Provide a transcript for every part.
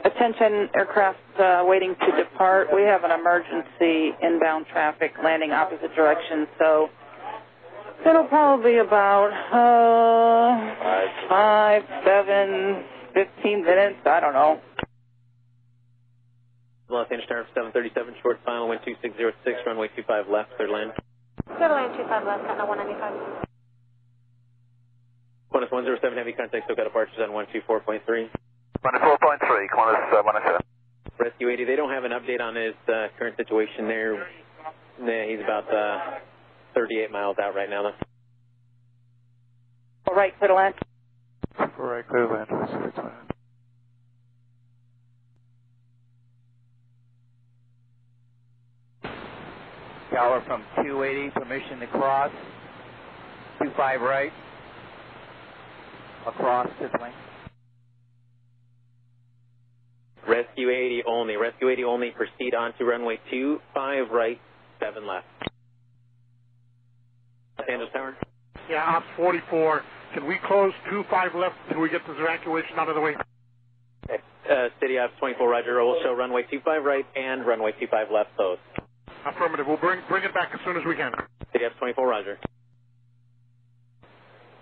Attention aircraft waiting to depart. We have an emergency inbound traffic landing opposite direction, so it'll probably be about 5, 7, 15 minutes. I don't know. Los Angeles Tower 737, short final, wind 2606, runway 25 left, clear to land. Clear to land 25 left, Cessna 195. Qantas 107, heavy contact, SoCal departures on 124.3. 124.3, Qantas 107. Rescue 80, they don't have an update on his current situation there. He's about 38 miles out right now. All right, clear to land. All right, clear to land, clear to land. Tower from 280, permission to cross. 25 right. Across this lane. Rescue 80 only. Rescue 80 only. Proceed on to runway 25 right, 7 left. Los Angeles Tower. Yeah, Ops 44. Can we close 25 left until we get this evacuation out of the way? Okay. City Ops 24, Roger. We'll show runway 25 right and runway 25 left closed. Affirmative. We'll bring it back as soon as we can. City Ops 24, Roger.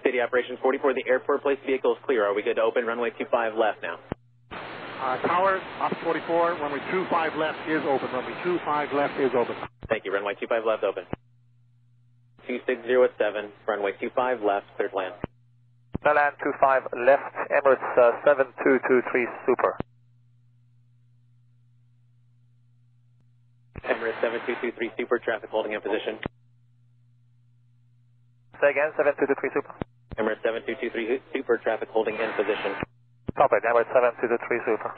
City Operations 44, the airport place vehicle is clear. Are we good to open runway 25 left now? Tower, Ops 44, runway 25 left is open. Runway 25 left is open. Thank you. Runway 25 left open. 2607, runway 25 left, clear to land. Land 25 left, Emirates 7223 Super. Emirates 7223 Super, traffic holding in position. Say again, 7223 Super. Emirates 7223 Super, traffic holding in position. Copy, Emirates 7223 Super.